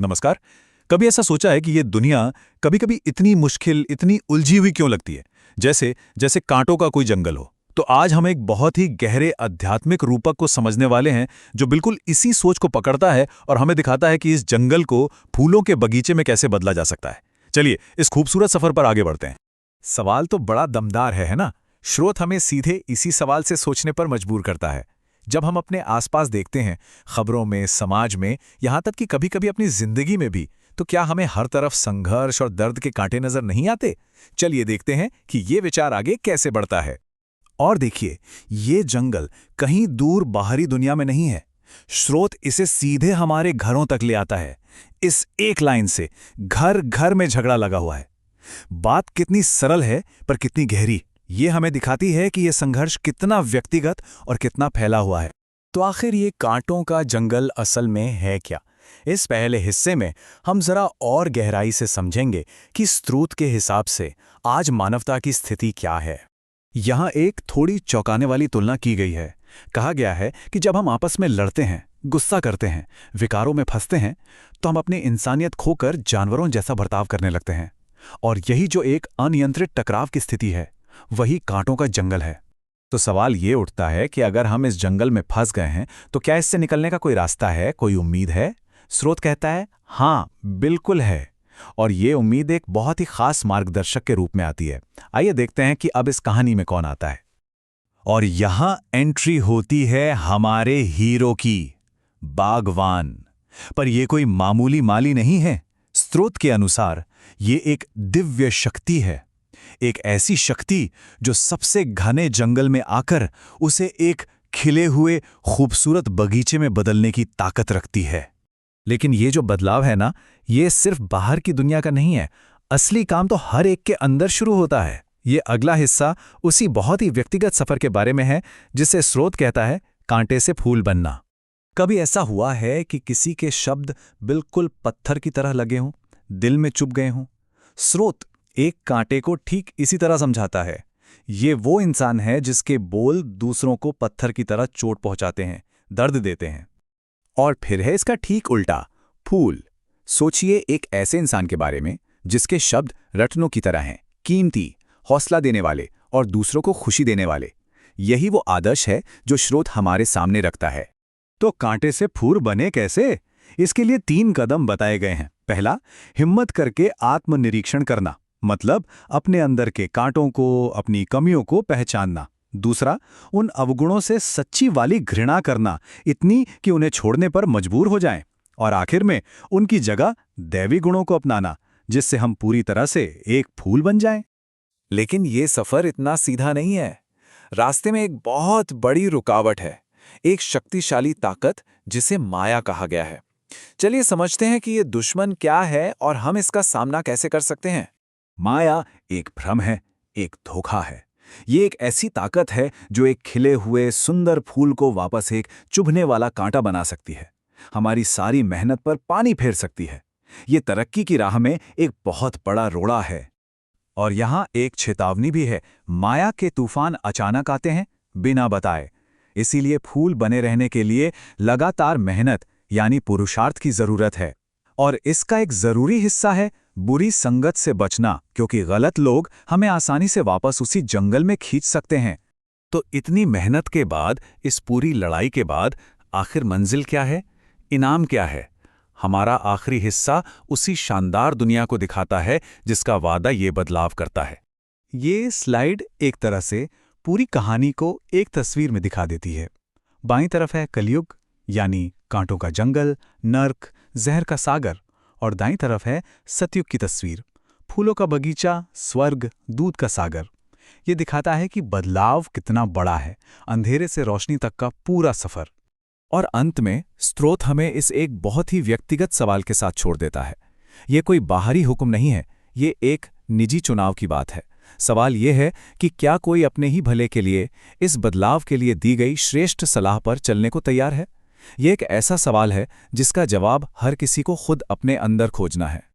नमस्कार। कभी ऐसा सोचा है कि ये दुनिया कभी-कभी इतनी मुश्किल, इतनी उलझी हुई क्यों लगती है? जैसे जैसे कांटों का कोई जंगल हो। तो आज हम एक बहुत ही गहरे आध्यात्मिक रूपक को समझने वाले हैं, जो बिल्कुल इसी सोच को पकड़ता है और हमें दिखाता है कि इस जंगल को फूलों के बगीचे में कैसे बदला जा सकता है। चलिए, इस खूबसूरत सफर पर आगे बढ़ते हैं। सवाल तो बड़ा दमदार है ना? स्रोत हमें सीधे इसी सवाल से सोचने पर मजबूर करता है। जब हम अपने आसपास देखते हैं, खबरों में, समाज में, यहाँ तक कि कभी-कभी अपनी जिंदगी में भी, तो क्या हमें हर तरफ संघर्ष और दर्द के कांटे नजर नहीं आते? चलिए देखते हैं कि ये विचार आगे कैसे बढ़ता है। और देखिए, ये जंगल कहीं दूर बाहरी दुनिया में नहीं है। स्रोत इसे सीधे हमारे घरों तक ले आता है। इस एक लाइन से घर घर में झगड़ा लगा हुआ है। बात कितनी सरल है पर कितनी गहरी, ये हमें दिखाती है कि यह संघर्ष कितना व्यक्तिगत और कितना फैला हुआ है। तो आखिर ये कांटों का जंगल असल में है क्या? इस पहले हिस्से में हम जरा और गहराई से समझेंगे कि स्रोत के हिसाब से आज मानवता की स्थिति क्या है। यहाँ एक थोड़ी चौंकाने वाली तुलना की गई है। कहा गया है कि जब हम आपस में लड़ते हैं, गुस्सा करते हैं, विकारों में फंसते हैं, तो हम अपनी इंसानियत खोकर जानवरों जैसा बर्ताव करने लगते हैं। और यही जो एक अनियंत्रित टकराव की स्थिति है, वही कांटों का जंगल है। तो सवाल ये उठता है कि अगर हम इस जंगल में फंस गए हैं, तो क्या इससे निकलने का कोई रास्ता है, कोई उम्मीद है? स्रोत कहता है, हाँ, बिल्कुल है। और ये उम्मीद एक बहुत ही खास मार्गदर्शक के रूप में आती है। आइए देखते हैं कि अब इस कहानी में कौन आता है। और यहां एंट्री होती है हमारे हीरो की, बागवान। पर यह कोई मामूली माली नहीं है। स्रोत के अनुसार ये एक दिव्य शक्ति है। एक ऐसी शक्ति जो सबसे घने जंगल में आकर उसे एक खिले हुए खूबसूरत बगीचे में बदलने की ताकत रखती है। लेकिन ये जो बदलाव है ना, ये सिर्फ बाहर की दुनिया का नहीं है। असली काम तो हर एक के अंदर शुरू होता है। ये अगला हिस्सा उसी बहुत ही व्यक्तिगत सफर के बारे में है, जिसे स्रोत कहता है कांटे से फूल बनना। कभी ऐसा हुआ है कि किसी के शब्द बिल्कुल पत्थर की तरह लगे हों, दिल में चुभ गए हों? स्रोत एक कांटे को ठीक इसी तरह समझाता है। ये वो इंसान है जिसके बोल दूसरों को पत्थर की तरह चोट पहुंचाते हैं, दर्द देते हैं। और फिर है इसका ठीक उल्टा, फूल। सोचिए एक ऐसे इंसान के बारे में जिसके शब्द रत्नों की तरह हैं, कीमती, हौसला देने वाले और दूसरों को खुशी देने वाले। यही वो आदर्श है जो स्रोत हमारे सामने रखता है। तो कांटे से फूल बने कैसे? इसके लिए 3 कदम बताए गए हैं। पहला, हिम्मत करके आत्मनिरीक्षण करना, मतलब अपने अंदर के कांटों को, अपनी कमियों को पहचानना। दूसरा, उन अवगुणों से सच्ची वाली घृणा करना, इतनी कि उन्हें छोड़ने पर मजबूर हो जाएं। और आखिर में उनकी जगह दैवी गुणों को अपनाना, जिससे हम पूरी तरह से एक फूल बन जाएं। लेकिन ये सफर इतना सीधा नहीं है। रास्ते में एक बहुत बड़ी रुकावट है, एक शक्तिशाली ताकत जिसे माया कहा गया है। चलिए समझते हैं कि ये दुश्मन क्या है और हम इसका सामना कैसे कर सकते हैं। माया एक भ्रम है, एक धोखा है। ये एक ऐसी ताकत है जो एक खिले हुए सुंदर फूल को वापस एक चुभने वाला कांटा बना सकती है, हमारी सारी मेहनत पर पानी फेर सकती है। ये तरक्की की राह में एक बहुत बड़ा रोड़ा है। और यहाँ एक चेतावनी भी है, माया के तूफान अचानक आते हैं, बिना बताए। इसीलिए फूल बने रहने के लिए लगातार मेहनत यानी पुरुषार्थ की जरूरत है। और इसका एक जरूरी हिस्सा है बुरी संगत से बचना, क्योंकि गलत लोग हमें आसानी से वापस उसी जंगल में खींच सकते हैं। तो इतनी मेहनत के बाद, इस पूरी लड़ाई के बाद, आखिर मंजिल क्या है? इनाम क्या है? हमारा आखिरी हिस्सा उसी शानदार दुनिया को दिखाता है जिसका वादा ये बदलाव करता है। ये स्लाइड एक तरह से पूरी कहानी को एक तस्वीर में दिखा देती है। बाईं तरफ है कलयुग, यानी कांटों का जंगल, नर्क, जहर का सागर। और दाईं तरफ है सतयुग की तस्वीर, फूलों का बगीचा, स्वर्ग, दूध का सागर। ये दिखाता है कि बदलाव कितना बड़ा है, अंधेरे से रोशनी तक का पूरा सफर। और अंत में स्रोत हमें इस एक बहुत ही व्यक्तिगत सवाल के साथ छोड़ देता है। ये कोई बाहरी हुक्म नहीं है, ये एक निजी चुनाव की बात है। सवाल ये है कि क्या कोई अपने ही भले के लिए, इस बदलाव के लिए दी गई श्रेष्ठ सलाह पर चलने को तैयार है? ये एक ऐसा सवाल है जिसका जवाब हर किसी को खुद अपने अंदर खोजना है।